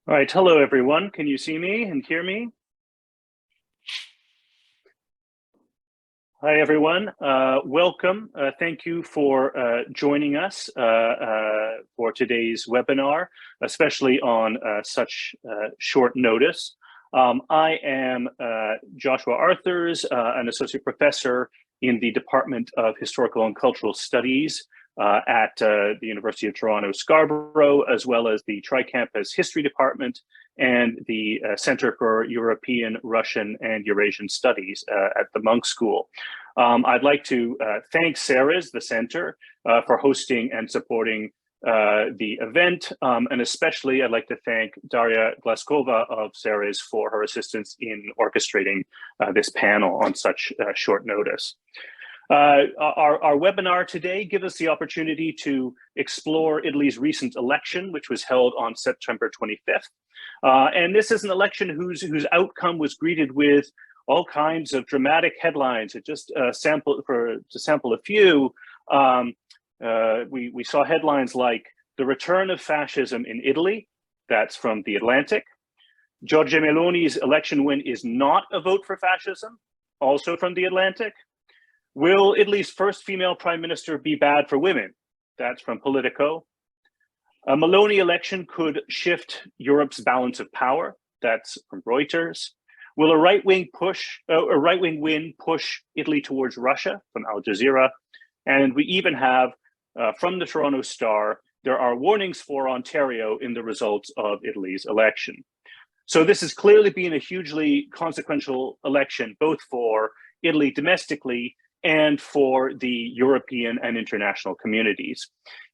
All right, hello everyone. Can you see me and hear me? Hi everyone, welcome. Thank you for joining us for today's webinar, especially on such short notice. I am Joshua Arthurs, an associate professor in the Department of Historical and Cultural Studies at the University of Toronto Scarborough, as well as the Tri-Campus History Department and the Center for European, Russian, and Eurasian Studies at the Monk School. I'd like to thank CERES, the center, for hosting and supporting the event, and especially I'd like to thank Daria Glaskova of CERES for her assistance in orchestrating this panel on such short notice. Our webinar today gives us the opportunity to explore Italy's recent election, which was held on September 25th. And this is an election whose outcome was greeted with all kinds of dramatic headlines. It just to sample a few, we saw headlines like the return of fascism in Italy. That's from The Atlantic. Giorgia Meloni's election win is not a vote for fascism, also from The Atlantic. Will Italy's first female prime minister be bad for women? That's from Politico. A Meloni election could shift Europe's balance of power. That's from Reuters. Will a right-wing win push Italy towards Russia? From Al Jazeera. And we even have from the Toronto Star, there are warnings for Ontario in the results of Italy's election. So this has clearly been a hugely consequential election, both for Italy domestically and for the European and international communities.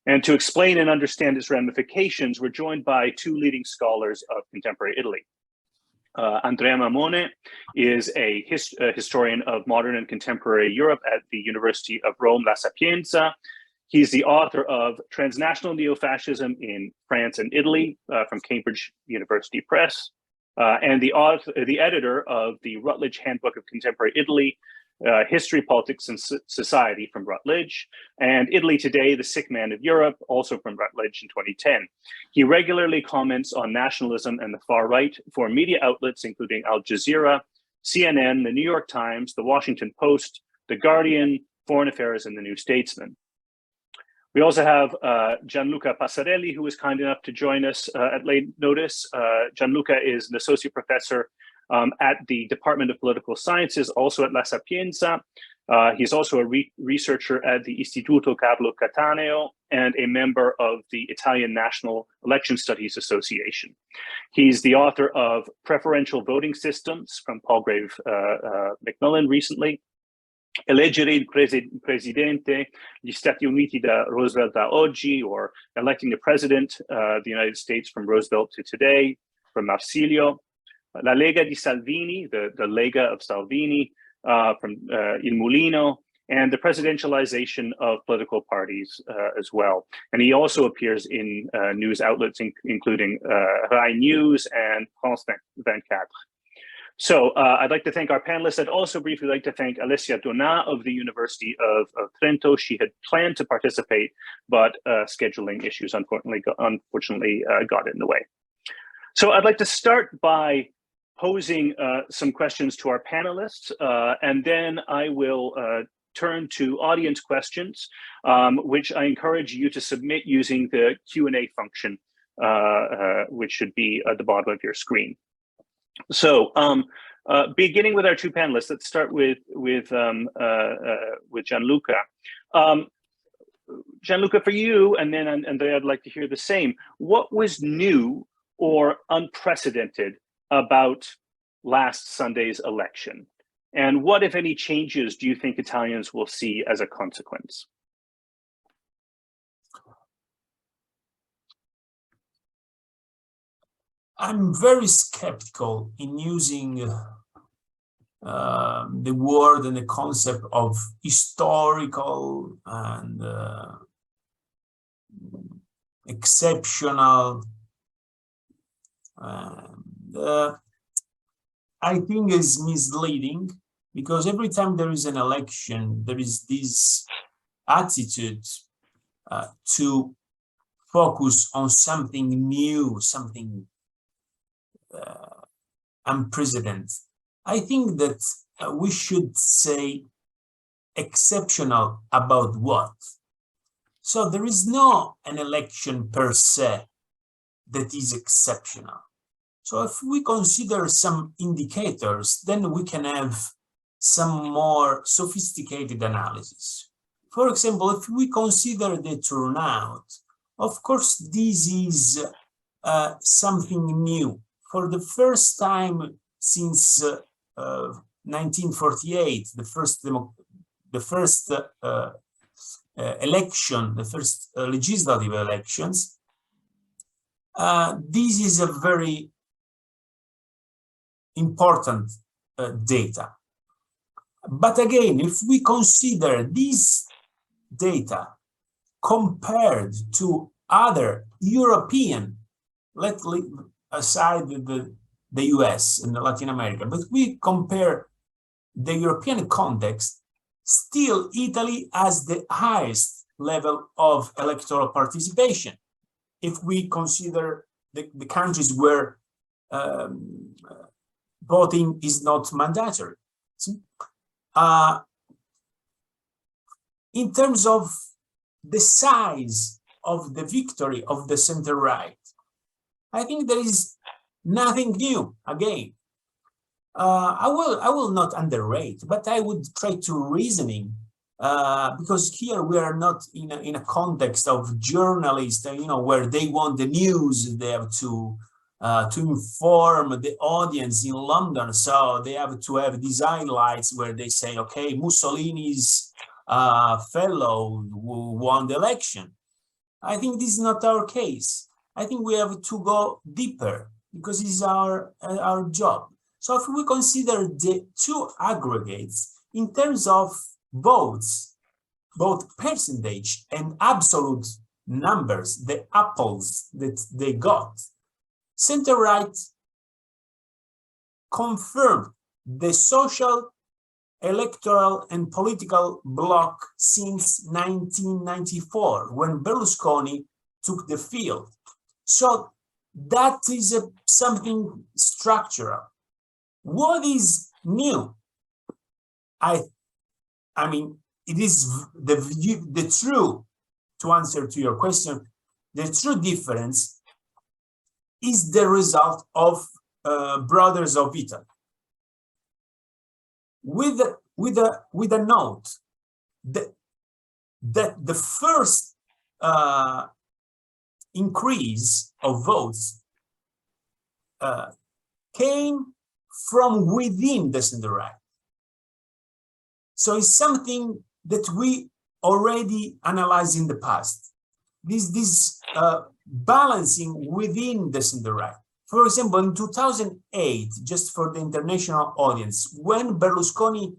And to explain and understand its ramifications, we're joined by two leading scholars of contemporary Italy. Andrea Mammone is a historian of modern and contemporary Europe at the University of Rome, La Sapienza. He's the author of Transnational Neofascism in France and Italy from Cambridge University Press, and the editor of the Routledge Handbook of Contemporary Italy, History, Politics, and Society from Routledge, and Italy Today, The Sick Man of Europe, also from Routledge in 2010. He regularly comments on nationalism and the far right for media outlets, including Al Jazeera, CNN, the New York Times, the Washington Post, The Guardian, Foreign Affairs, and the New Statesman. We also have Gianluca Passarelli, who was kind enough to join us at late notice. Gianluca is an associate professor at the Department of Political Sciences, also at La Sapienza. He's also a researcher at the Istituto Carlo Cattaneo and a member of the Italian National Election Studies Association. He's the author of Preferential Voting Systems from Palgrave Macmillan recently, Eleggere il Presidente, gli Stati Uniti da Roosevelt a oggi, or Electing the President, the United States from Roosevelt to today, from Marsilio. La Lega di Salvini, the Lega of Salvini, from Il Mulino, and the presidentialization of political parties as well. And he also appears in news outlets, including Rai News and France 24. So I'd like to thank our panelists. I'd also briefly like to thank Alessia Donà of the University of Trento. She had planned to participate, but scheduling issues unfortunately got in the way. So I'd like to start by posing some questions to our panelists, and then I will turn to audience questions, which I encourage you to submit using the Q&A function, which should be at the bottom of your screen. So beginning with our two panelists, let's start with Gianluca. Gianluca, for you, and then Andrea, I'd like to hear the same. What was new or unprecedented about last Sunday's election? And what, if any, changes do you think Italians will see as a consequence? I'm very skeptical in using the word and the concept of historical and exceptional. I think is misleading, because every time there is an election, there is this attitude to focus on something new, something unprecedented. I think that we should say exceptional about what? So there is no an election per se that is exceptional. So if we consider some indicators, then we can have some more sophisticated analysis. For example, if we consider the turnout, of course, this is something new. For the first time since 1948, the first election, the first legislative elections, this is a very important data. But again, if we consider these data compared to other European, let's leave aside the US and Latin America, but we compare the European context, still Italy has the highest level of electoral participation. If we consider the countries where voting is not mandatory. In terms of the size of the victory of the center-right, I think there is nothing new. Again, I will not underrate, but I would try to reasoning because here we are not in a context of journalists, where they want the news, they have to inform the audience in London, so they have to have these highlights where they say, okay, Mussolini's fellow who won the election. I think this is not our case. I think we have to go deeper because this is our job. So if we consider the two aggregates in terms of votes, both percentage and absolute numbers, the apples that they got, center-right confirmed the social, electoral, and political bloc since 1994, when Berlusconi took the field. So that is something structural. What is new? I mean, it is the true, to answer to your question, the true difference is the result of Brothers of Italy. With a note that the first increase of votes came from within the center-right. So it's something that we already analyzed in the past. This balancing within the center-right. For example, in 2008, just for the international audience, when Berlusconi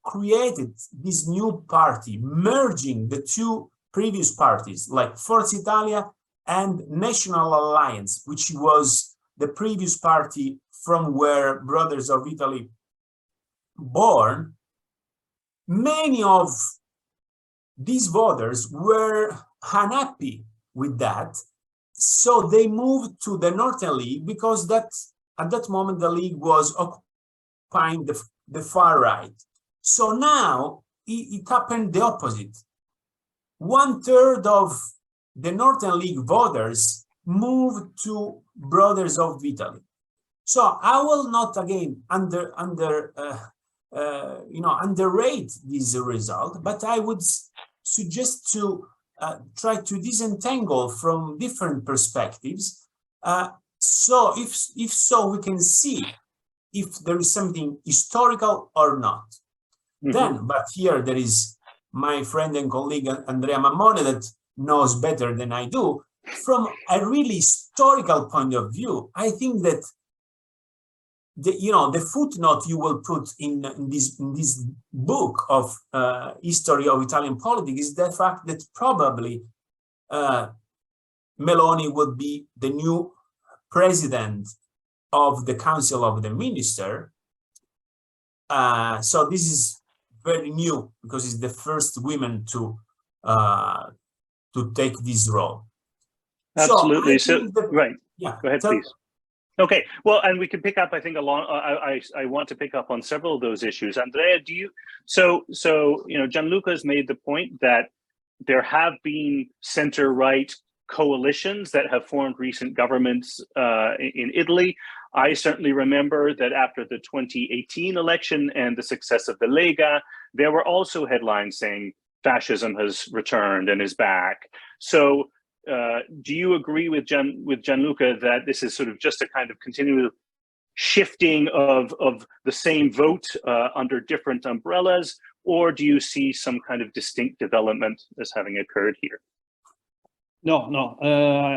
created this new party, merging the two previous parties, like Forza Italia and National Alliance, which was the previous party from where Brothers of Italy born, many of these voters were unhappy with that. So they moved to the Northern League because at that moment the League was occupying the far right. So now it happened the opposite. 1/3 of the Northern League voters moved to Brothers of Italy. So I will not again underrate this result, but I would suggest to try to disentangle from different perspectives. So if so, we can see if there is something historical or not. Mm-hmm. Then, but here there is my friend and colleague Andrea Mammone that knows better than I do. From a really historical point of view, I think that the footnote you will put in this book of history of Italian politics is the fact that probably Meloni would be the new president of the Council of the Minister. So this is very new because it's the first woman to take this role. Absolutely. So right. Yeah. Go ahead, please. Okay, well, and we can pick up, I think, along. I want to pick up on several of those issues. Andrea, do you? So Gianluca has made the point that there have been center-right coalitions that have formed recent governments in Italy. I certainly remember that after the 2018 election and the success of the Lega, there were also headlines saying fascism has returned and is back. So do you agree with Gianluca that this is sort of just a kind of continual shifting of the same vote under different umbrellas, or do you see some kind of distinct development as having occurred here? No,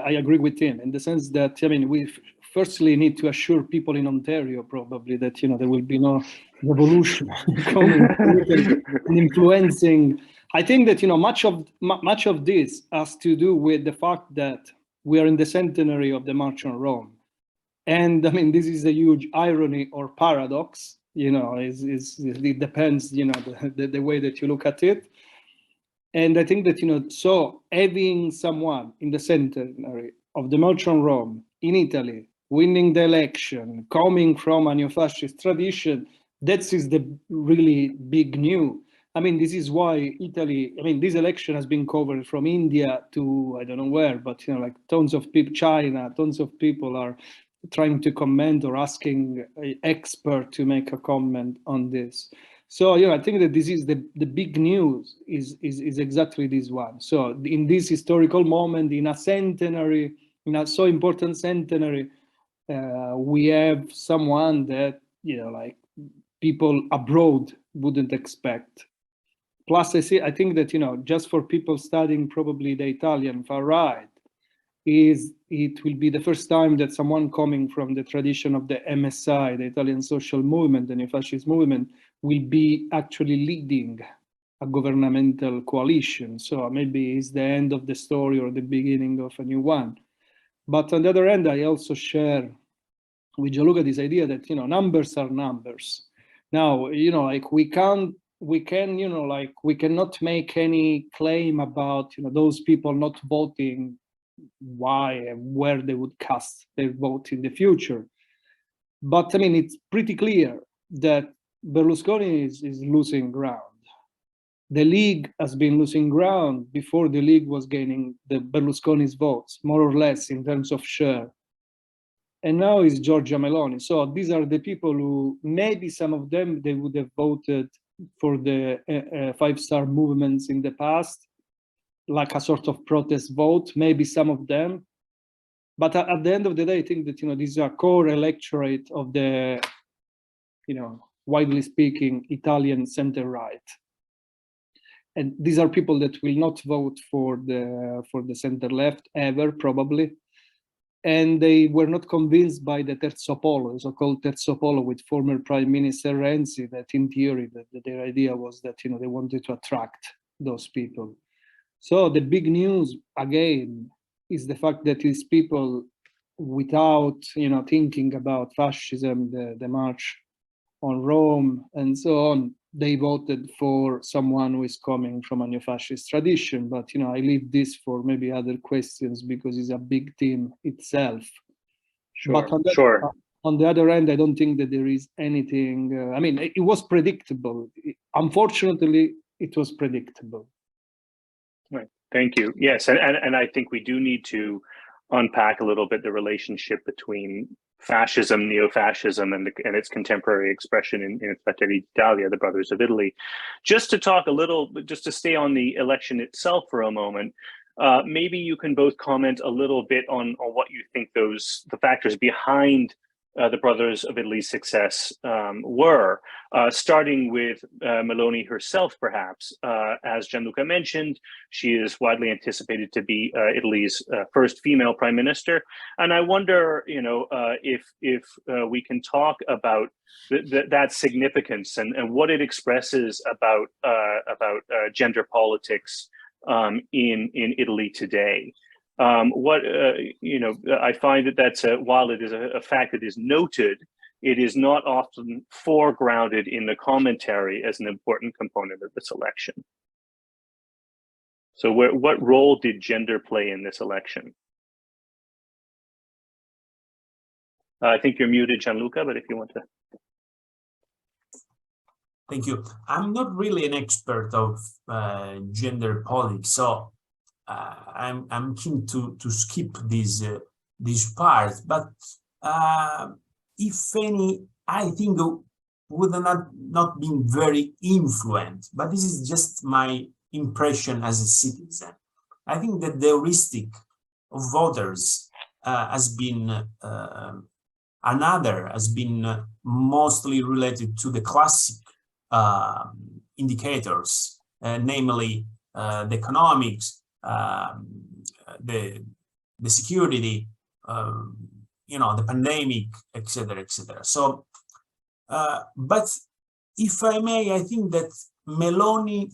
I agree with him in the sense that, I mean, we firstly need to assure people in Ontario probably that, there will be no revolution coming and influencing. I think that, much of this has to do with the fact that we are in the centenary of the March on Rome. And I mean, this is a huge irony or paradox, it depends, the way that you look at it. And I think that, so having someone in the centenary of the March on Rome in Italy, winning the election, coming from a neo-fascist tradition, that is the really big news. I mean, this is why Italy, I mean, this election has been covered from India to, I don't know where, but, like tons of people, China, tons of people are trying to comment or asking an expert to make a comment on this. So, I think that this is the big news is exactly this one. So in this historical moment, in a centenary, in a so important centenary, we have someone that, like people abroad wouldn't expect. Plus, I think that, just for people studying probably the Italian far right, it will be the first time that someone coming from the tradition of the MSI, the Italian social movement, the neo-fascist movement, will be actually leading a governmental coalition. So maybe it's the end of the story or the beginning of a new one. But on the other hand, I also share with Gianluca this idea that, numbers are numbers. Now, like we cannot make any claim about, those people not voting, why and where they would cast their vote in the future. But I mean, it's pretty clear that Berlusconi is losing ground. The League has been losing ground before the League was gaining the Berlusconi's votes, more or less in terms of share. And now it's Giorgia Meloni. So these are the people who, maybe some of them, they would have voted for the five-star movements in the past, like a sort of protest vote, maybe some of them. But at the end of the day, I think that, this is a core electorate of the, widely speaking, Italian center-right. And these are people that will not vote for the center-left ever, probably. And they were not convinced by the Terzo Polo, the so-called Terzo Polo with former Prime Minister Renzi, that in theory, that their idea was that, they wanted to attract those people. So the big news, again, is the fact that these people, without thinking about fascism, the March on Rome, and so on, they voted for someone who is coming from a neo-fascist tradition. But I leave this for maybe other questions because it's a big theme itself. Sure, but on the other end, I don't think that there is anything. I mean, it was predictable. Unfortunately, it was predictable. Right. Thank you. Yes, and I think we do need to unpack a little bit the relationship between fascism, neo-fascism, and its contemporary expression in Fratelli d'Italia, the Brothers of Italy. Just to talk a little, just to stay on the election itself for a moment, maybe you can both comment a little bit on what you think the factors behind the Brothers of Italy's success were, starting with Meloni herself, perhaps. As Gianluca mentioned, she is widely anticipated to be Italy's first female prime minister. And I wonder, if we can talk about that significance and what it expresses about gender politics in Italy today. I find that that's while it is a fact that is noted, it is not often foregrounded in the commentary as an important component of this election. So what role did gender play in this election? I think you're muted, Gianluca, but if you want to. Thank you. I'm not really an expert of gender politics, so I'm keen to skip this part. But if any, I think would not been very influent. But this is just my impression as a citizen. I think that the heuristic of voters has been mostly related to the classic indicators, namely the economics, the security, the pandemic, etc., etc. So, but if I may, I think that Meloni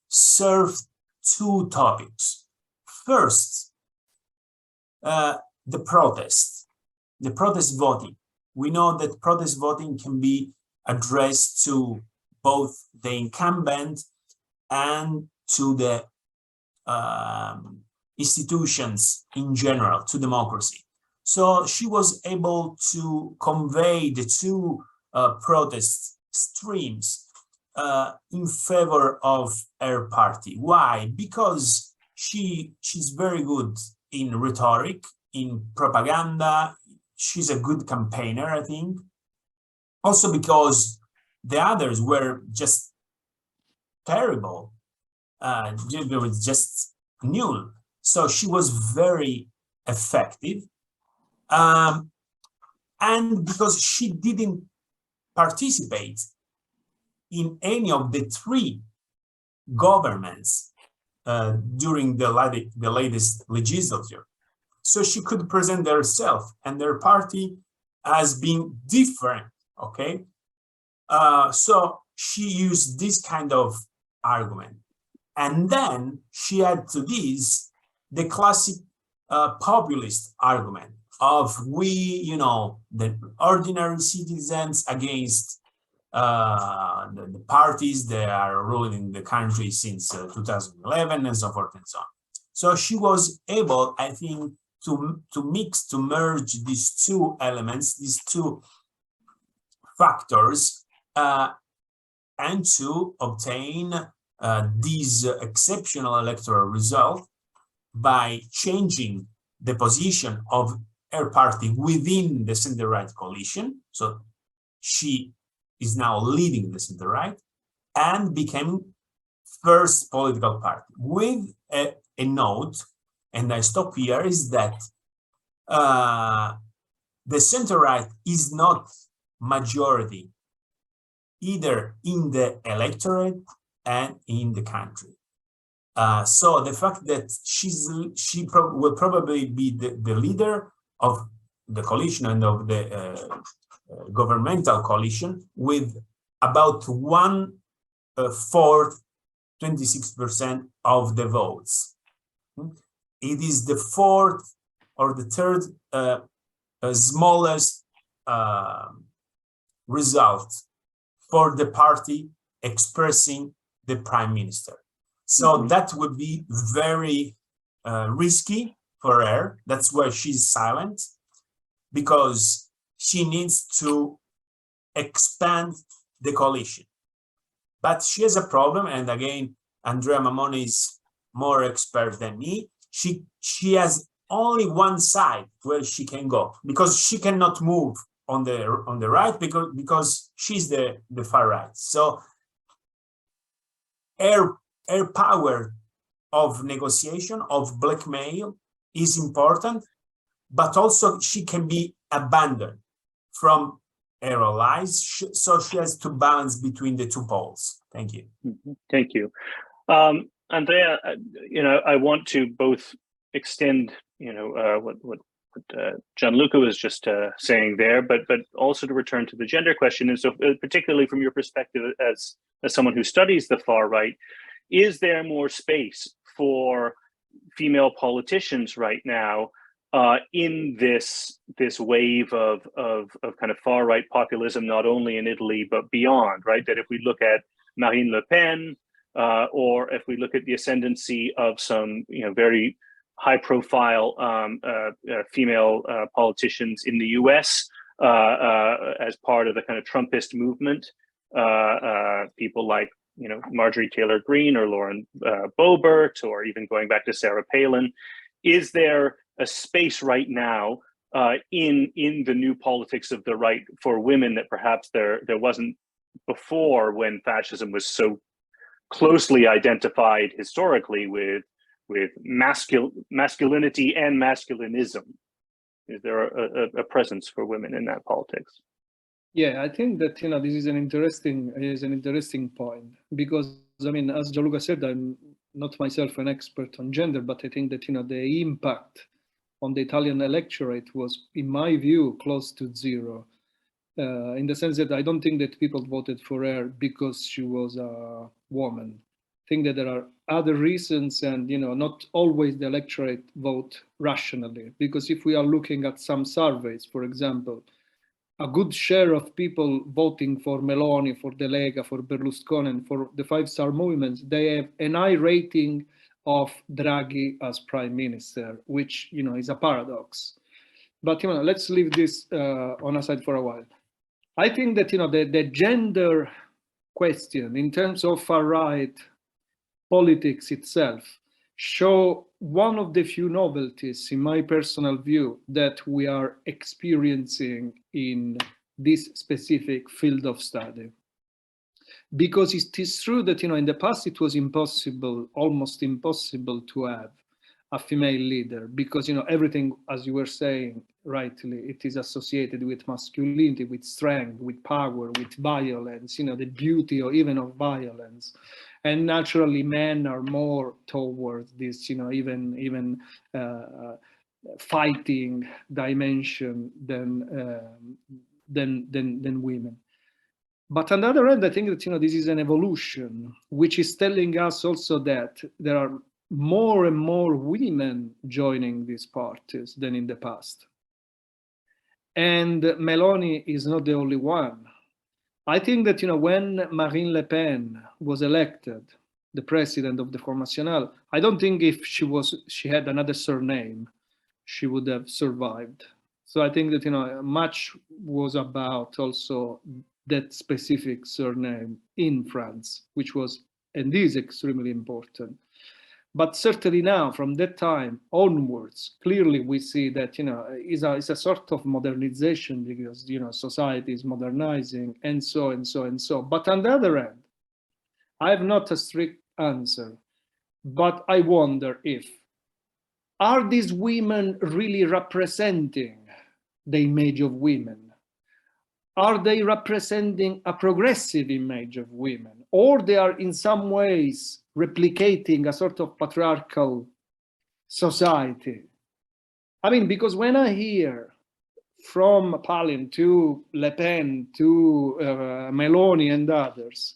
served two topics. First, the protest voting. We know that protest voting can be addressed to both the incumbent and to the institutions in general, to democracy. So she was able to convey the two protest streams in favor of her party. Why? Because she's very good in rhetoric, in propaganda. She's a good campaigner, I think. Also because the others were just terrible. It was just null. So she was very effective. And because she didn't participate in any of the three governments during the latest legislature. So she could present herself and their party as being different, okay? So she used this kind of argument. And then she had to this the classic populist argument of the ordinary citizens against the parties that are ruling the country since 2011 and so forth and so on. So she was able, I think, to merge these two elements, these two factors, and to obtain this exceptional electoral result by changing the position of her party within the center-right coalition. So she is now leading the center-right and became first political party with a note, and I stop here, is that the center-right is not majority either in the electorate and in the country. So the fact that she will probably be the leader of the coalition and of the governmental coalition with about 1/4, 26% of the votes. It is the fourth or the third smallest result for the party expressing the prime minister. So that would be very risky for her. That's why she's silent, because she needs to expand the coalition. But she has a problem, and again, Andrea Mammone is more expert than me. She has only one side where she can go, because she cannot move on the right because she's the far right. So her power of negotiation, of blackmail, is important, but also she can be abandoned from her allies. So she has to balance between the two poles. Thank you. Thank you. Andrea, I want to both extend, what Gianluca was just saying there, but also to return to the gender question. And so particularly from your perspective as someone who studies the far right, is there more space for female politicians right now in this wave of kind of far right populism, not only in Italy but beyond, right? That if we look at Marine Le Pen, or if we look at the ascendancy of some very high-profile female politicians in the U.S. As part of the kind of Trumpist movement. People like, Marjorie Taylor Greene or Lauren Boebert, or even going back to Sarah Palin. Is there a space right now in the new politics of the right for women that perhaps there wasn't before, when fascism was so closely identified historically with masculinity and masculinism? Is there a presence for women in that politics? Yeah, I think that this is an interesting point, because I mean, as Gianluca said, I'm not myself an expert on gender, but I think that the impact on the Italian electorate was, in my view, close to zero, in the sense that I don't think that people voted for her because she was a woman. I think that there are other reasons, and not always the electorate vote rationally, because if we are looking at some surveys, for example, a good share of people voting for Meloni, for the Lega, for Berlusconi, and for the five-star movements, they have an high rating of Draghi as prime minister, which is a paradox. But let's leave this on aside for a while. I think that the gender question in terms of far-right politics itself show one of the few novelties, in my personal view, that we are experiencing in this specific field of study. Because it is true that in the past it was impossible, almost impossible, to have a female leader, because everything, as you were saying rightly, it is associated with masculinity, with strength, with power, with violence, the beauty or even of violence. And naturally, men are more towards this, even fighting dimension than women. But on the other hand, I think that this is an evolution, which is telling us also that there are more and more women joining these parties than in the past. And Meloni is not the only one. I think that when Marine Le Pen was elected the president of the Front National, I don't think if she had another surname, she would have survived. So I think that much was about also that specific surname in France, which was and is extremely important. But certainly now, from that time onwards, clearly we see that it's a sort of modernization, because society is modernizing, and so and so and so. But on the other hand, I have not a strict answer, but I wonder if are these women really representing the image of women? Are they representing a progressive image of women, or they are in some ways replicating a sort of patriarchal society? I mean, because when I hear from Palin to Le Pen to Meloni and others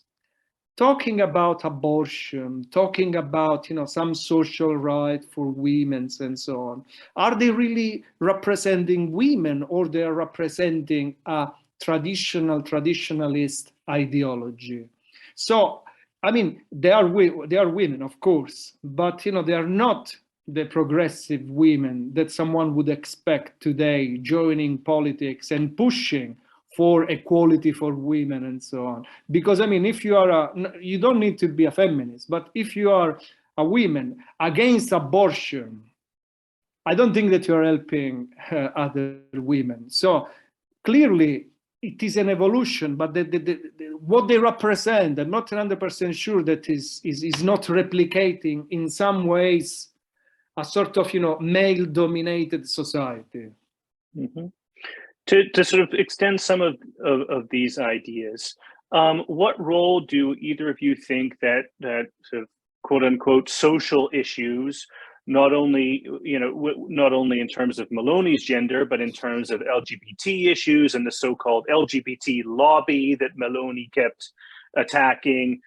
talking about abortion, talking about some social right for women and so on, are they really representing women, or they are representing a traditionalist ideology? So I mean, they are women, of course, but they are not the progressive women that someone would expect today joining politics and pushing for equality for women and so on. Because I mean, if you are you don't need to be a feminist, but if you are a woman against abortion, I don't think that you are helping other women. So clearly, it is an evolution, but what they represent, I'm not 100% sure that is not replicating in some ways a sort of male-dominated society. Mm-hmm. To sort of extend some of these ideas, what role do either of you think that sort of quote unquote social issues, not only in terms of Meloni's gender, but in terms of LGBT issues and the so-called LGBT lobby that Meloni kept attacking,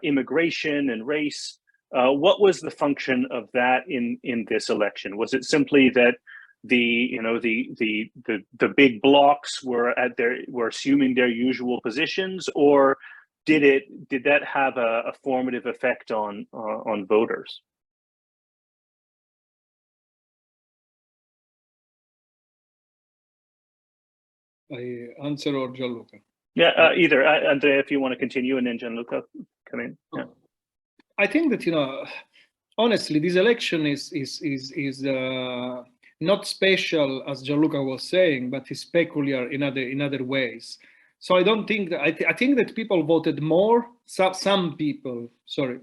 immigration and race? What was the function of that in this election? Was it simply that the big blocs were assuming their usual positions, or did that have a formative effect on voters? I answer or Gianluca? Yeah, either. Andrea, if you want to continue, and then Gianluca come in. Yeah. I think that, honestly, this election is not special, as Gianluca was saying, but is peculiar in other ways. So I don't think that I think that people voted more. Some people,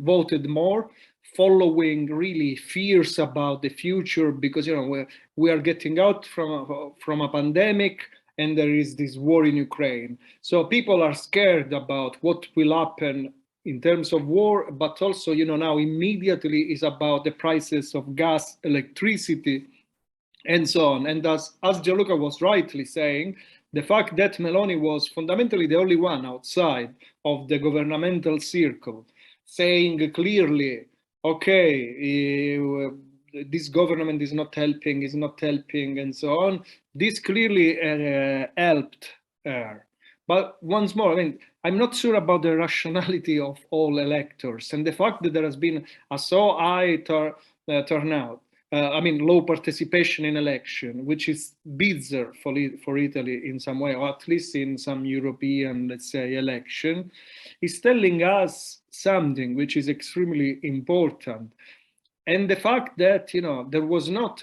voted more, following really fears about the future, because we are getting out from a pandemic, and there is this war in Ukraine. So people are scared about what will happen in terms of war, but also, now immediately is about the prices of gas, electricity, and so on. And as Gianluca was rightly saying, the fact that Meloni was fundamentally the only one outside of the governmental circle saying clearly, okay, this government is not helping, and so on, this clearly helped her. But once more, I'm not sure about the rationality of all electors, and the fact that there has been a so high turnout, low participation in election, which is bizarre for Italy in some way, or at least in some European, let's say, election, is telling us something which is extremely important. And the fact that, there was not,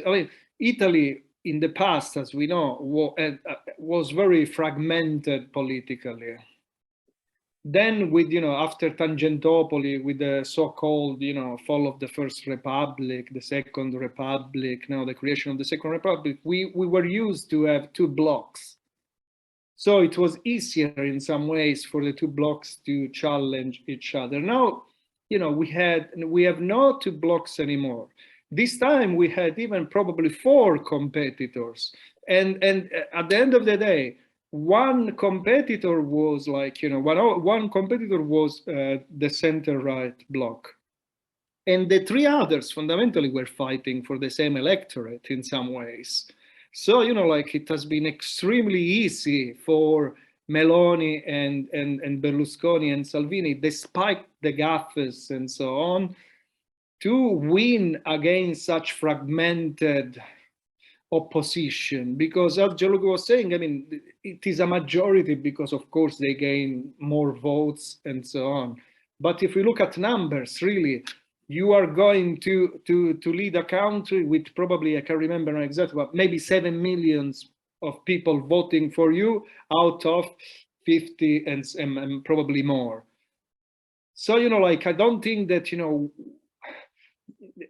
Italy in the past, as we know, was very fragmented politically. Then with, after Tangentopoli, with the so-called, fall of the First Republic, the Second Republic, now the creation of the Second Republic, we were used to have two blocks. So it was easier in some ways for the two blocks to challenge each other. Now, we have no two blocks anymore. This time we had even probably 4 competitors. And at the end of the day, one competitor was like, one competitor was the center-right bloc. And the 3 others fundamentally were fighting for the same electorate in some ways. So, it has been extremely easy for Meloni and Berlusconi and Salvini, despite the gaffes and so on, to win against such fragmented opposition, because as Gianluca was saying, it is a majority because, of course, they gain more votes and so on. But if we look at numbers, really, you are going to lead a country with probably, I can't remember exactly, but maybe 7 million of people voting for you out of 50 and probably more. So, I don't think that,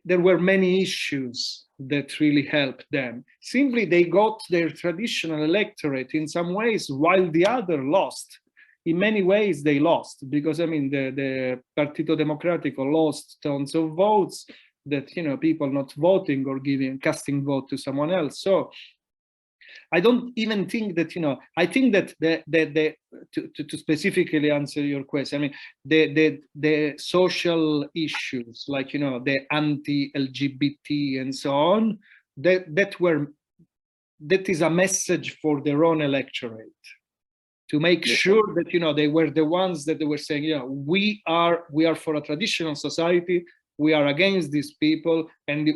there were many issues that really helped them. Simply, they got their traditional electorate in some ways, while the other lost. In many ways, they lost, because, the Partito Democratico lost tons of votes that, people not voting or casting vote to someone else. So I don't even think that, I think that to specifically answer your question, the social issues, like, the anti-LGBT and so on, that is a message for their own electorate, to make sure that, they were the ones that they were saying, we are for a traditional society, we are against these people, and,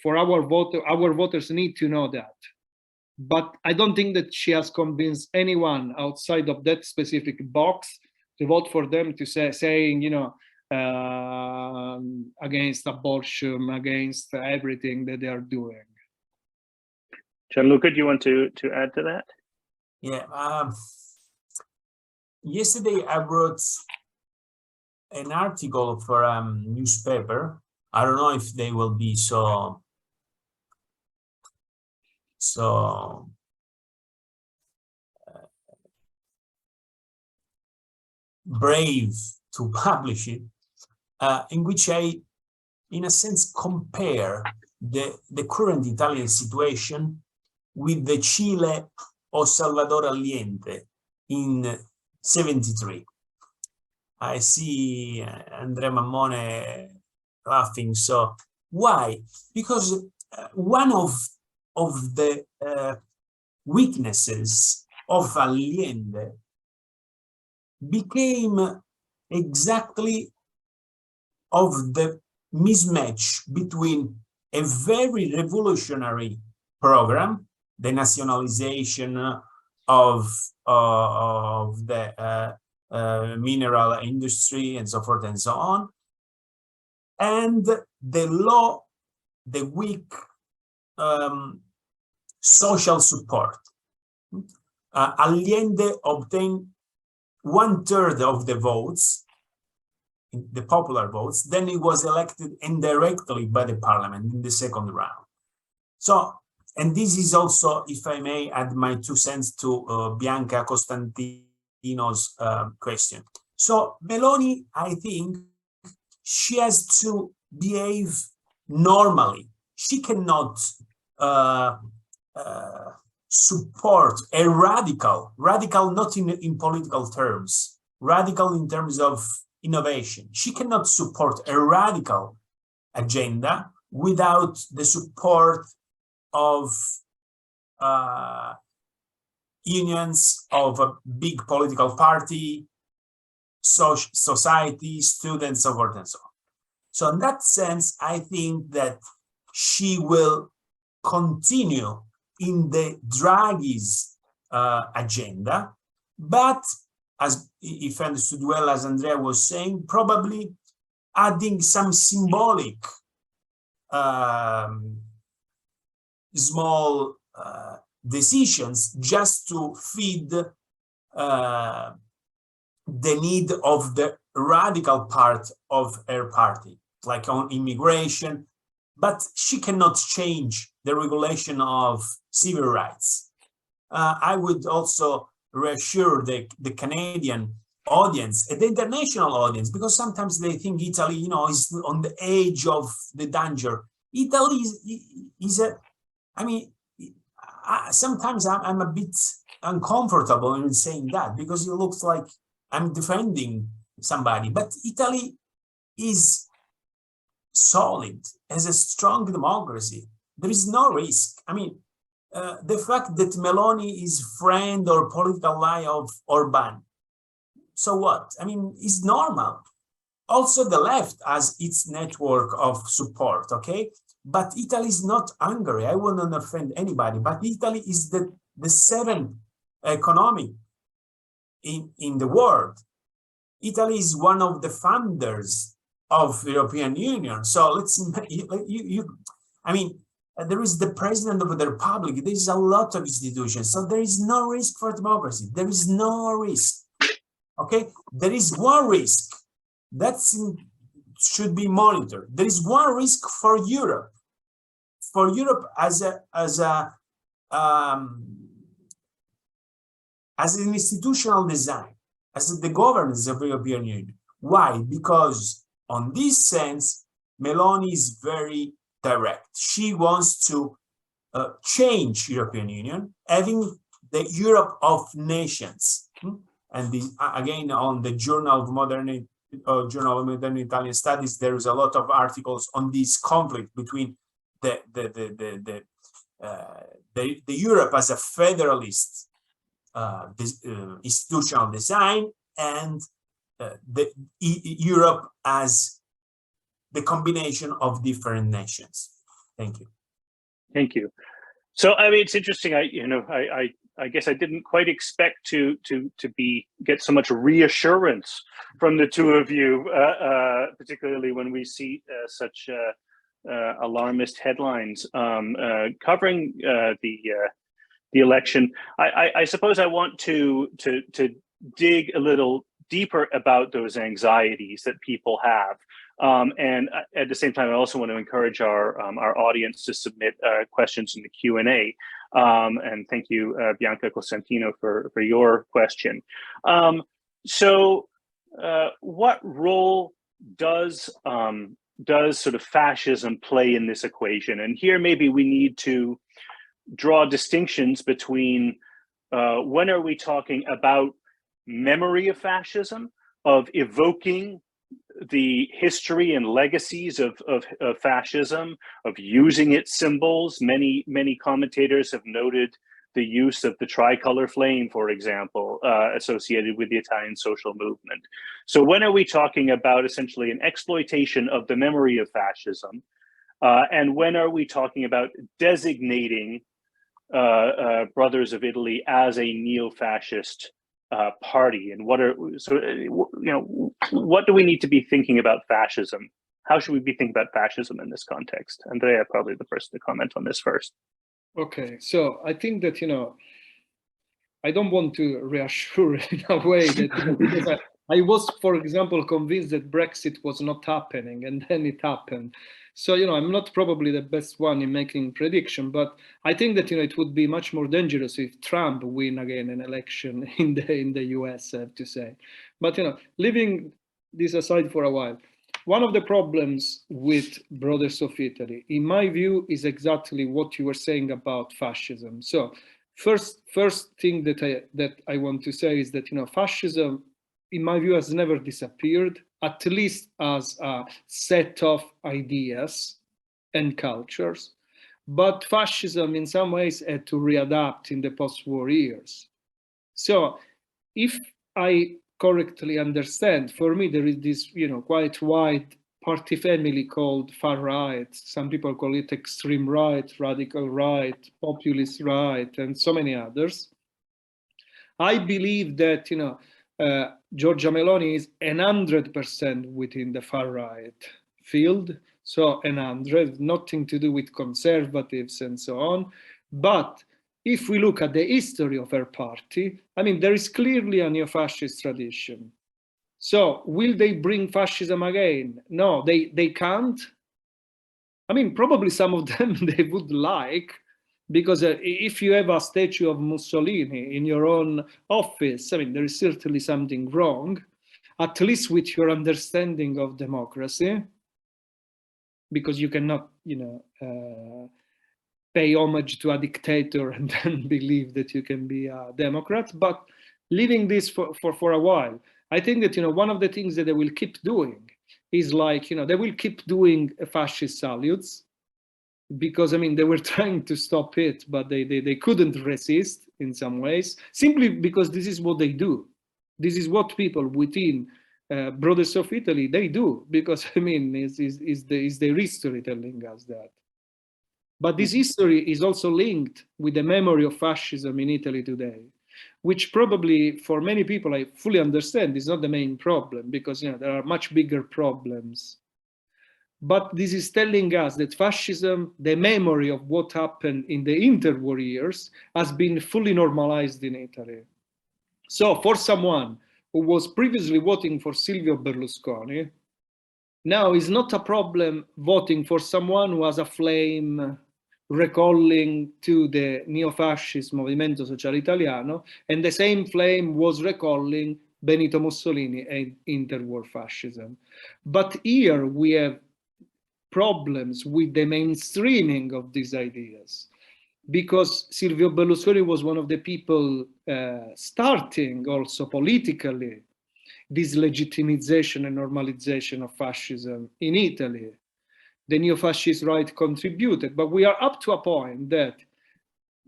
for our voters need to know that. But I don't think that she has convinced anyone outside of that specific box to vote for them, to saying, against abortion, against everything that they are doing. Gianluca, do you want to add to that? Yeah. Yesterday I wrote an article for a newspaper. I don't know if they will be so brave to publish it, in which I, in a sense, compare the current Italian situation with the Chile of Salvador Allende in 73. I see Andrea Mammone laughing. So why? Because one of the weaknesses of Allende became exactly of the mismatch between a very revolutionary program the nationalization of the mineral industry and so forth and so on, and the weak social support. Allende obtained 1/3 of the votes, the popular votes. Then he was elected indirectly by the parliament in the second round. So, and this is also, if I may add my 2 cents to Bianca Costantino's question. So Meloni, I think she has to behave normally. She cannot support a radical not in political terms, radical in terms of innovation. She cannot support a radical agenda without the support of unions of a big political party, society, students, so forth and so on. So in that sense, I think that she will continue in the Draghi's agenda, but as if I understood well, as Andrea was saying, probably adding some symbolic small decisions just to feed the need of the radical part of her party, like on immigration, but she cannot change the regulation of civil rights. I would also reassure the Canadian audience and the international audience, because sometimes they think Italy, you know, is on the edge of the danger. Italy is a, I mean, sometimes I'm a bit uncomfortable in saying that, because it looks like I'm defending somebody, but Italy is solid, has a strong democracy. There is no risk. I mean, the fact that Meloni is friend or political ally of Orban, so what? I mean, it's normal. Also, the left has its network of support, okay? But Italy is not Hungary. I wouldn't offend anybody, but Italy is the 7th economy in the world. Italy is one of the founders of the European Union. So let's, I mean, there is the president of the republic. There is a lot of institutions. So there is no risk for democracy. There is no risk. Okay, there is one risk that should be monitored. There is one risk for Europe. For Europe as an institutional design, as the governance of the European Union. Why? Because on this sense, Meloni is very direct. She wants to change European Union, having the Europe of nations. And again, on the Journal of Modern Italian Studies, there is a lot of articles on this conflict between the Europe as a federalist institutional design and the Europe as the combination of different nations. Thank you. Thank you. So I mean, it's interesting. I guess I didn't quite expect to get so much reassurance from the two of you, particularly when we see such alarmist headlines covering the election. I suppose I want to dig a little deeper about those anxieties that people have. And at the same time, I also want to encourage our audience to submit questions in the Q&A. And thank you, Bianca Costantino, for your question. So what role does sort of fascism play in this equation? And here maybe we need to draw distinctions between when are we talking about memory of fascism, of evoking the history and legacies of fascism, of using its symbols. Many commentators have noted the use of the tricolor flame, for example, associated with the Italian social movement. So when are we talking about essentially an exploitation of the memory of fascism? And when are we talking about designating Brothers of Italy as a neo-fascist party, and what do we need to be thinking about fascism? How should we be thinking about fascism in this context? Andrea, probably the person to comment on this first. Okay, so I think that, I don't want to reassure in a way that, because I was, for example, convinced that Brexit was not happening, and then it happened. So, I'm not probably the best one in making prediction, but I think that, it would be much more dangerous if Trump win again an election in the US, I have to say. But, leaving this aside for a while, one of the problems with Brothers of Italy, in my view, is exactly what you were saying about fascism. So, first thing that I want to say is that, fascism, in my view, has never disappeared, at least as a set of ideas and cultures. But fascism, in some ways, had to readapt in the post-war years. So, if I correctly understand, for me, there is this, quite wide party family called far right. Some people call it extreme right, radical right, populist right, and so many others. I believe that, Giorgia Meloni is 100% within the far right field. So 100, nothing to do with conservatives and so on. But if we look at the history of her party, there is clearly a neo-fascist tradition. So will they bring fascism again? No, they can't. Probably some of them they would like, because if you have a statue of Mussolini in your own office, there is certainly something wrong, at least with your understanding of democracy, because you cannot, pay homage to a dictator and then believe that you can be a Democrat. But leaving this for a while, I think that, one of the things that they will keep doing is like, they will keep doing fascist salutes, because they were trying to stop it, but they couldn't resist in some ways, simply because this is what they do. This is what people within Brothers of Italy, they do, because is their history telling us that. But this history is also linked with the memory of fascism in Italy today, which probably for many people, I fully understand, is not the main problem, because there are much bigger problems. But this is telling us that fascism, the memory of what happened in the interwar years, has been fully normalized in Italy. So for someone who was previously voting for Silvio Berlusconi, now is not a problem voting for someone who has a flame recalling to the neo-fascist Movimento Sociale Italiano, and the same flame was recalling Benito Mussolini and interwar fascism. But here we have problems with the mainstreaming of these ideas, because Silvio Berlusconi was one of the people starting also politically this legitimization and normalization of fascism in Italy. The neo-fascist right contributed, but we are up to a point that,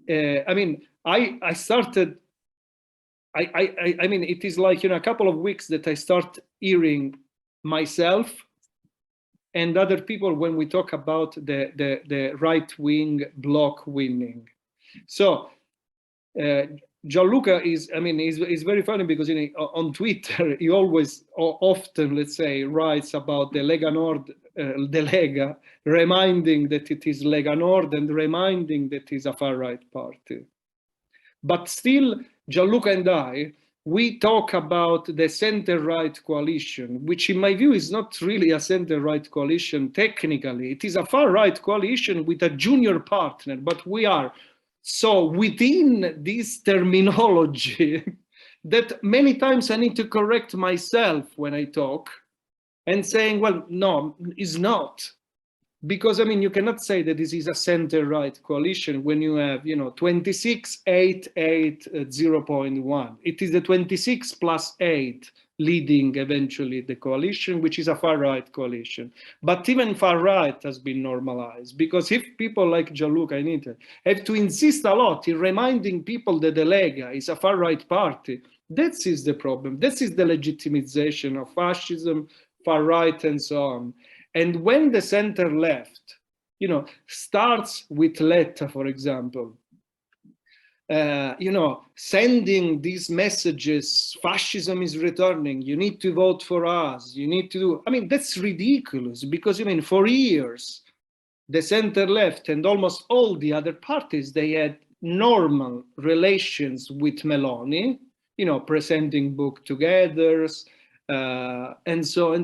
I started, it is like, a couple of weeks that I start hearing myself and other people when we talk about the right-wing bloc winning. So Gianluca is very funny, because on Twitter he always often, let's say, writes about the Lega Nord, the Lega, reminding that it is Lega Nord and reminding that it is a far-right party. But still, Gianluca and I, we talk about the center-right coalition, which in my view is not really a center-right coalition technically. It is a far-right coalition with a junior partner, but we are so within this terminology that many times I need to correct myself when I talk and saying, well, no, it's not. Because you cannot say that this is a center-right coalition when you have 26, 8, 8, 0.1. It is the 26 plus 8 leading eventually the coalition, which is a far-right coalition. But even far-right has been normalized, because if people like Gianluca and Italy have to insist a lot in reminding people that the Lega is a far-right party, that is the problem. This is the legitimization of fascism, far-right, and so on. And when the center left, starts with Letta, for example, sending these messages, fascism is returning, you need to vote for us, you need to do, I mean, that's ridiculous, because, for years, the center left and almost all the other parties, they had normal relations with Meloni, presenting book together, and so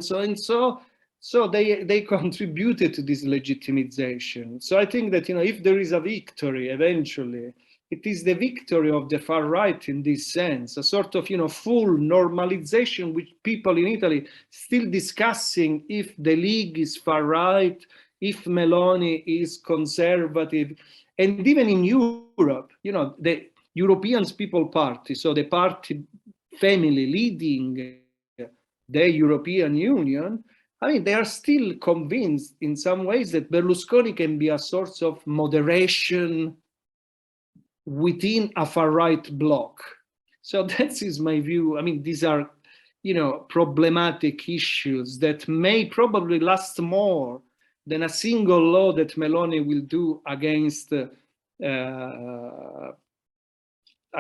they contributed to this legitimization. So I think that, if there is a victory eventually, it is the victory of the far right in this sense, a sort of, full normalization with people in Italy still discussing if the League is far right, if Meloni is conservative. And even in Europe, the European People's Party, so the party family leading the European Union, I mean, they are still convinced in some ways that Berlusconi can be a source of moderation within a far-right bloc. So that is my view. I mean, these are, problematic issues that may probably last more than a single law that Meloni will do against, I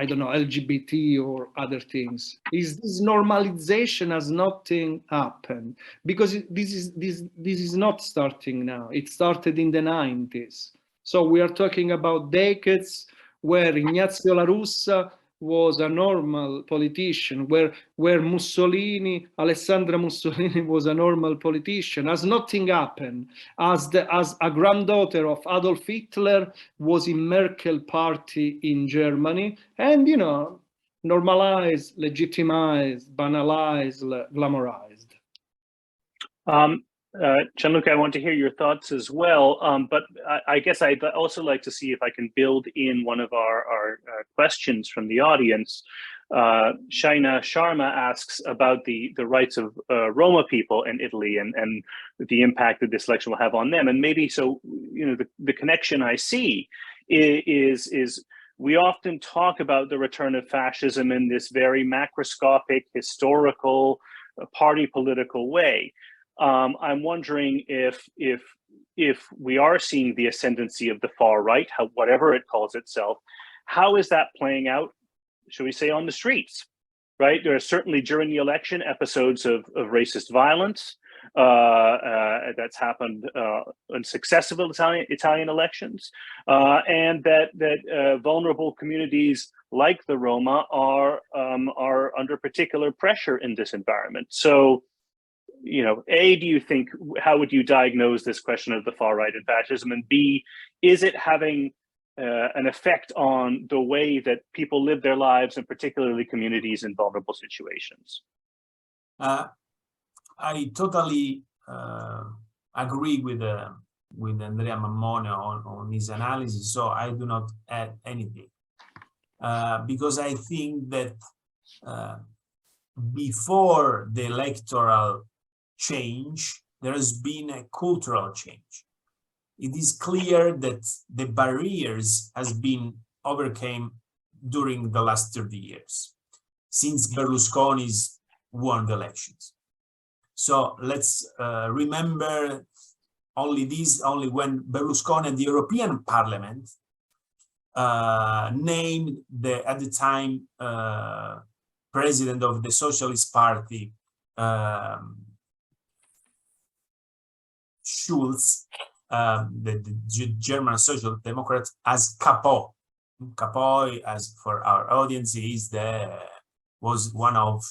don't know, LGBT or other things. Is this normalization has nothing happened? Because this is not starting now. It started in the 90s. So we are talking about decades where Ignazio La Russa was a normal politician, where Mussolini, Alessandra Mussolini was a normal politician, as nothing happened, as a granddaughter of Adolf Hitler was in Merkel party in Germany, and normalized, legitimized, banalized, glamorized. Gianluca, I want to hear your thoughts as well, but I guess I'd also like to see if I can build in one of our questions from the audience. Shaina Sharma asks about the rights of Roma people in Italy and the impact that this election will have on them. And maybe so, the connection I see is we often talk about the return of fascism in this very macroscopic, historical, party political way. I'm wondering if we are seeing the ascendancy of the far right, whatever it calls itself, how is that playing out, shall we say, on the streets, right? There are certainly during the election episodes of racist violence that's happened in successive Italian elections, and that vulnerable communities like the Roma are under particular pressure in this environment. So, A, do you think, how would you diagnose this question of the far right and fascism? And B, is it having an effect on the way that people live their lives, and particularly communities in vulnerable situations? I totally agree with Andrea Mammone on his analysis, so I do not add anything. Because I think that before the electoral change, there has been a cultural change. It is clear that the barriers has been overcome during the last 30 years, since Berlusconi's won the elections. So let's remember only when Berlusconi and the European Parliament named at the time president of the Socialist Party, Schulz, the German Social Democrat, as capo. Capo, as for our audience, was one of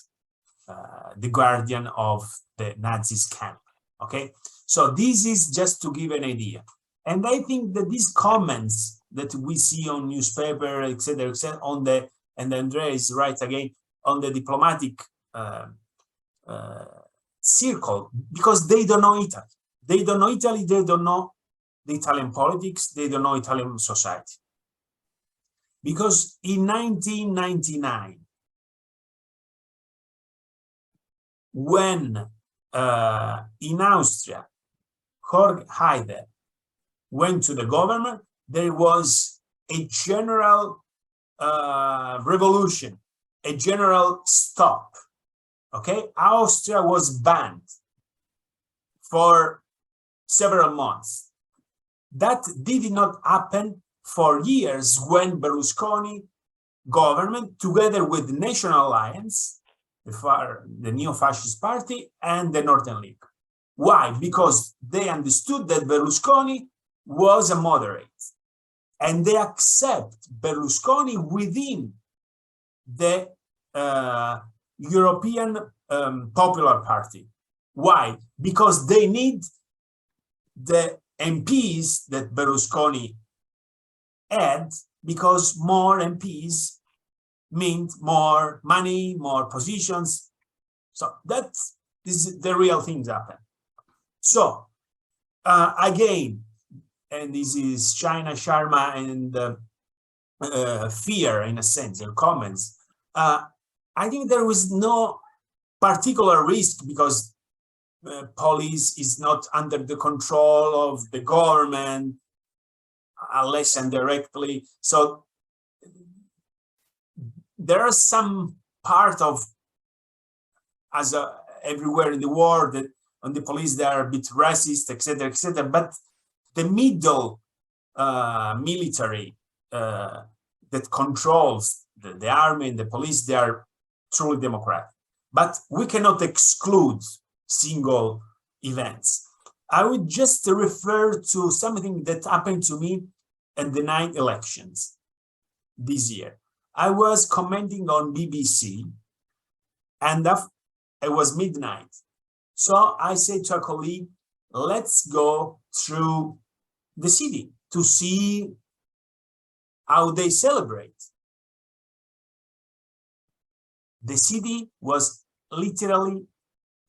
the guardian of the Nazis camp. Okay, so this is just to give an idea. And I think that these comments that we see on newspaper, etc., on the, and Andrea is right again, on the diplomatic circle, because they don't know Italy. They don't know Italy, they don't know the Italian politics, they don't know Italian society. Because in 1999, when in Austria, Horst Haider went to the government, there was a general revolution, a general stop. Okay, Austria was banned for several months. That did not happen for years when Berlusconi government together with the National Alliance, the Neo-Fascist Party, and the Northern League. Why? Because they understood that Berlusconi was a moderate, and they accept Berlusconi within the European Popular Party. Why? Because they need the MPs that Berlusconi had, because more MPs meant more money, more positions. So this is the real things happen. So again, and this is China, Sharma, and fear in a sense, or comments. I think there was no particular risk because police is not under the control of the government, unless indirectly. So there are some part of, as everywhere in the world, that on the police they are a bit racist, etc., etc. But the middle military that controls the army and the police, they are truly democratic. But we cannot exclude single events. I would just refer to something that happened to me at the 9 elections this year. I was commenting on BBC, and it was midnight. So I said to a colleague, let's go through the city to see how they celebrate. The city was literally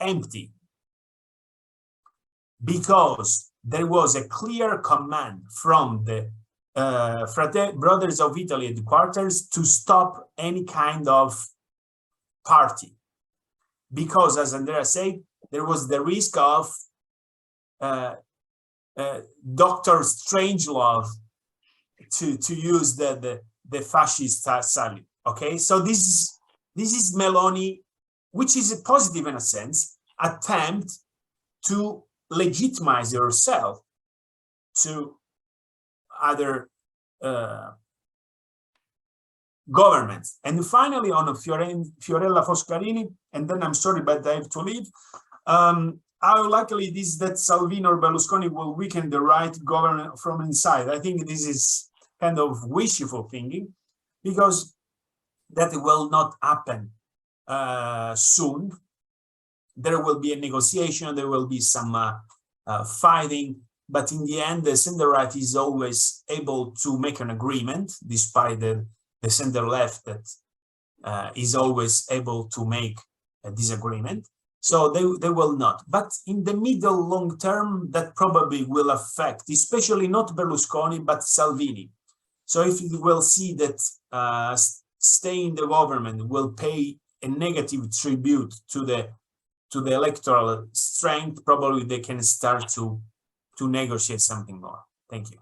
empty because there was a clear command from the Brothers of Italy headquarters to stop any kind of party. Because, as Andrea said, there was the risk of Dr. Strangelove to use the fascist salute. Okay, so this is Meloni, which is a positive in a sense, attempt to legitimize yourself to other governments. And finally, on Fiorella Foscarini, and then I'm sorry, but I have to leave. How likely it is that Salvini or Berlusconi will weaken the right government from inside? I think this is kind of wishful thinking, because that will not happen soon. There will be a negotiation, there will be some fighting, but in the end, the center right is always able to make an agreement, despite the center left that is always able to make a disagreement. So they will not. But in the middle long term, that probably will affect, especially not Berlusconi, but Salvini. So if you will see that staying in the government will pay a negative tribute to the electoral strength, probably they can start to negotiate something more. Thank you.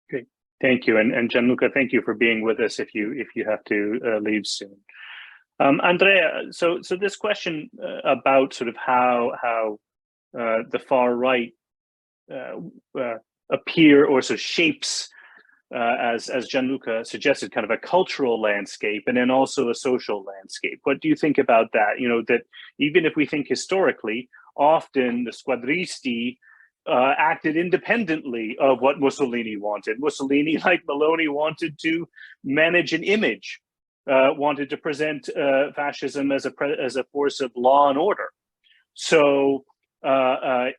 Great, thank you, and Gianluca, thank you for being with us. If you have to leave soon, Andrea. So this question about sort of how the far right appear or sort of shapes, as Gianluca suggested, kind of a cultural landscape and then also a social landscape. What do you think about that? You know, that even if we think historically, often the squadristi acted independently of what Mussolini wanted. Mussolini, like Meloni, wanted to manage an image, wanted to present fascism as a force of law and order. So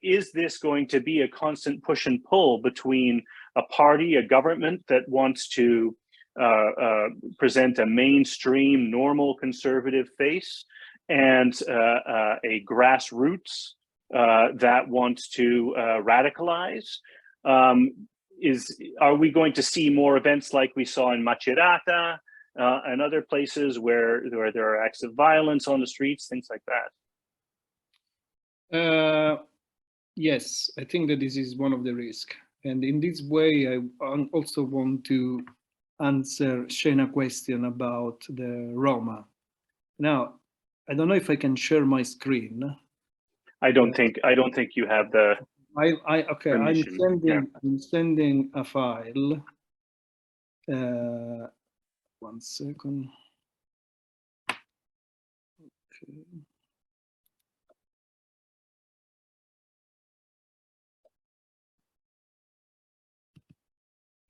is this going to be a constant push and pull between a party, a government that wants to present a mainstream, normal conservative face, and a grassroots that wants to radicalize? Are we going to see more events like we saw in Macerata and other places where there are acts of violence on the streets, things like that? Yes, I think that this is one of the risks. And in this way, I also want to answer Shena's question about the Roma. Now, I don't know if I can share my screen. I don't think you have the. Okay. I'm sending a file. One 1 second. Okay.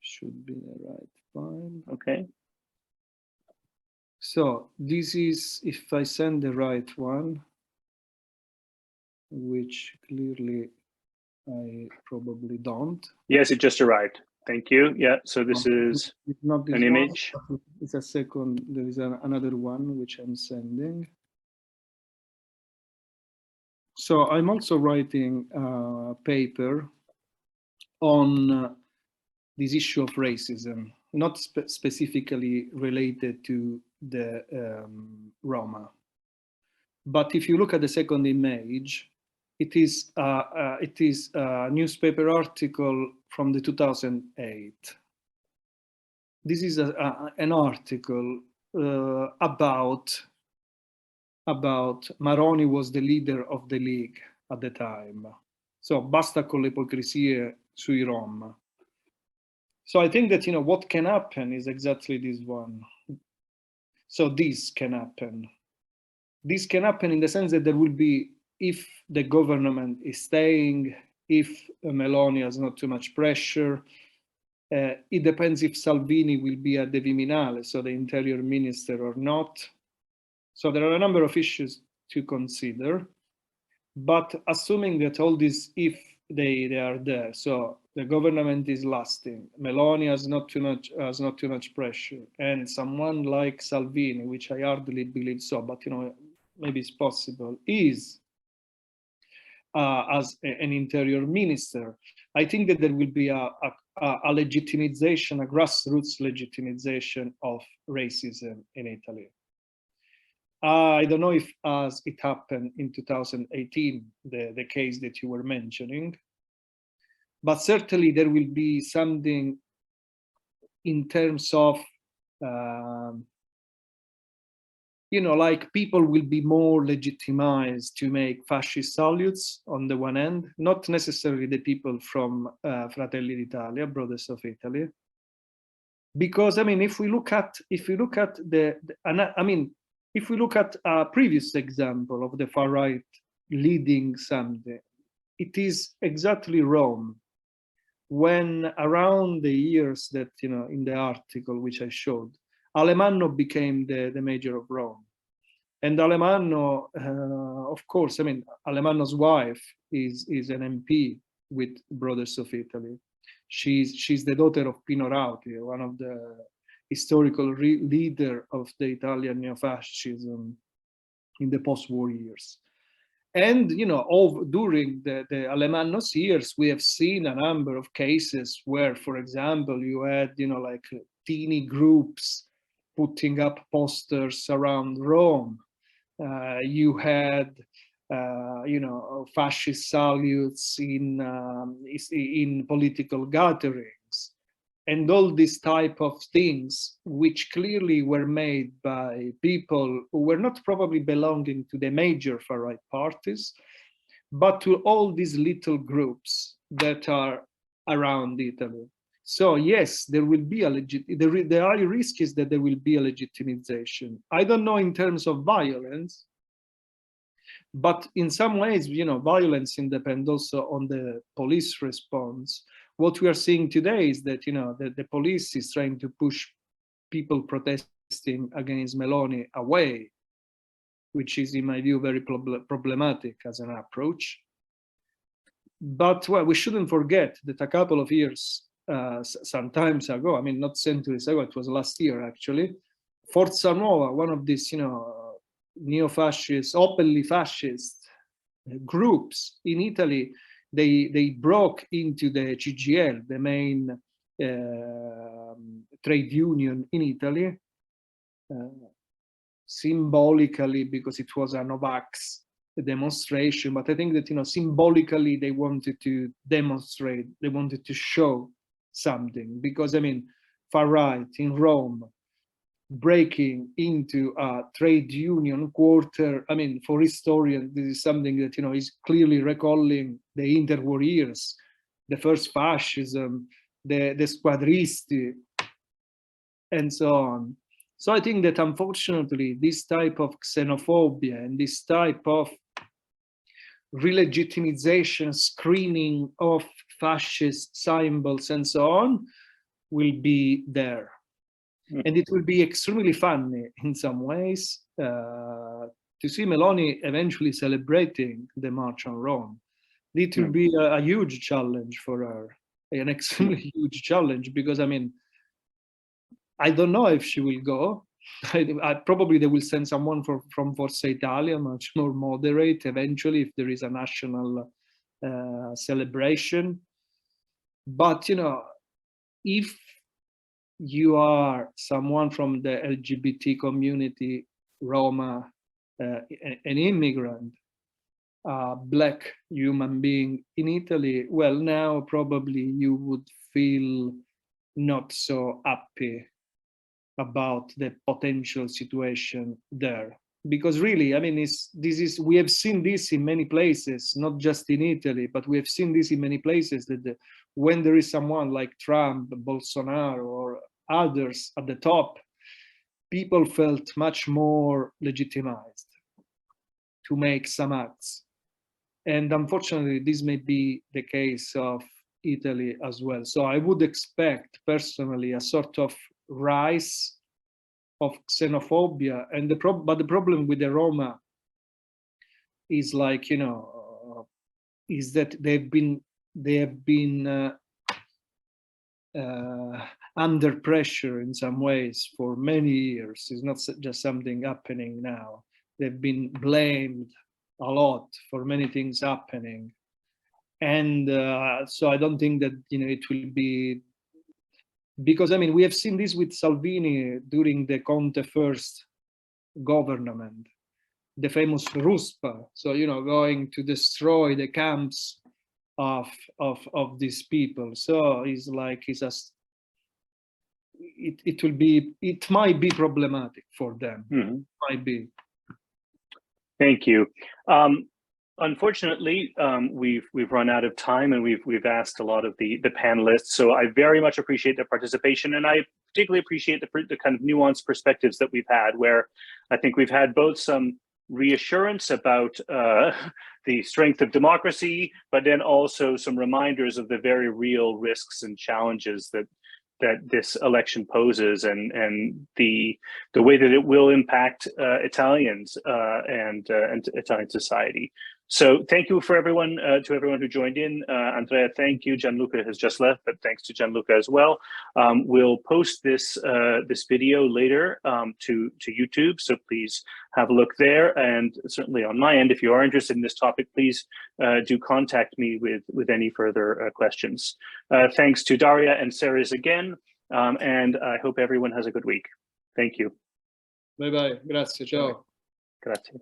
Should be the right file. Okay. So this is, if I send the right one, which clearly I probably don't. Yes, it just arrived. Thank you. Yeah, so this is it's not this an image. One, it's a second, there is another one which I'm sending. So I'm also writing a paper on this issue of racism, not specifically related to the Roma. But if you look at the second image, it is a newspaper article from the 2008. This is an article about Maroni was the leader of the League at the time. So basta con le ipocrisie sui Rom. So I think that, you know, what can happen is exactly this one. So this can happen. This can happen in the sense that there will be, if the government is staying, if Meloni has not too much pressure, it depends if Salvini will be at the Viminale, so the interior minister, or not. So there are a number of issues to consider, but assuming that all these, if they are there, so the government is lasting, Meloni has not too much pressure, and someone like Salvini, which I hardly believe so, but you know, maybe it's possible, is as an interior minister, I think that there will be a legitimization, a grassroots legitimization of racism in Italy. I don't know if, as it happened in 2018, the case that you were mentioning, but certainly there will be something in terms of, you know, like people will be more legitimized to make fascist salutes on the one end, not necessarily the people from Fratelli d'Italia, Brothers of Italy, because I mean, if we look at if we look at a previous example of the far right leading something, it is exactly Rome. When around the years that, you know, in the article which I showed, Alemanno became the mayor of Rome. And Alemanno, of course, I mean, Alemanno's wife is an MP with Brothers of Italy. She's the daughter of Pino Rauti, one of the historical leader of the Italian Neofascism in the post-war years. And, you know, during the Alemanno's years, we have seen a number of cases where, for example, you had, you know, like teeny groups putting up posters around Rome. You had, you know, fascist salutes in political gatherings. And all these type of things, which clearly were made by people who were not probably belonging to the major far-right parties, but to all these little groups that are around Italy. So yes, there will be the high risk is that there will be a legitimization. I don't know in terms of violence, but in some ways, you know, violence depends also on the police response. What we are seeing today is that, you know, the police is trying to push people protesting against Meloni away, which is, in my view, very problematic as an approach. But well, we shouldn't forget that a couple of years, some times ago, I mean, not centuries ago, it was last year actually, Forza Nuova, one of these, you know, neo-fascist, openly fascist groups in Italy, they broke into the CGL, the main trade union in Italy, symbolically because it was a Novax demonstration, but I think that, you know, symbolically they wanted to demonstrate, they wanted to show something, because I mean, far right in Rome breaking into a trade union quarter, I mean, for historians, this is something that, you know, is clearly recalling the interwar years, the first fascism, the squadristi, and so on. So I think that unfortunately, this type of xenophobia and this type of re-legitimization, screening of fascist symbols and so on will be there. And it will be extremely funny in some ways to see Meloni eventually celebrating the March on Rome. It will be a huge challenge for her, an extremely huge challenge, because I mean, I don't know if she will go. Probably they will send someone from Forza Italia, much more moderate, eventually, if there is a national celebration. But, you know, if you are someone from the LGBT community, Roma, an immigrant, Black human being in Italy, well, now probably you would feel not so happy about the potential situation there, because really, I mean, we have seen this in many places, not just in Italy, but we have seen this in many places that when there is someone like Trump, Bolsonaro, or others at the top, people felt much more legitimized to make some acts. And unfortunately, this may be the case of Italy as well. So I would expect personally a sort of rise of xenophobia. And but the problem with the Roma is, like, you know, is that they have been under pressure in some ways for many years. It's not just something happening now. They've been blamed a lot for many things happening, and so I don't think that, you know, it will be, because I mean, we have seen this with Salvini during the Conte first government, the famous Ruspa, so, you know, going to destroy the camps of these people. So it's like, it might be problematic for them. Might be. Thank you. Unfortunately, we've run out of time, and we've asked a lot of the panelists. So I very much appreciate their participation, and I particularly appreciate the kind of nuanced perspectives that we've had, where I think we've had both some reassurance about the strength of democracy, but then also some reminders of the very real risks and challenges that this election poses, and the way that it will impact Italians and Italian society. So thank you for everyone, to everyone who joined in. Andrea, thank you. Gianluca has just left, but thanks to Gianluca as well. We'll post this this video later to YouTube, so please have a look there. And certainly on my end, if you are interested in this topic, please do contact me with any further questions. Thanks to Daria and Ceres again, and I hope everyone has a good week. Thank you. Bye bye. Grazie. Ciao. Grazie.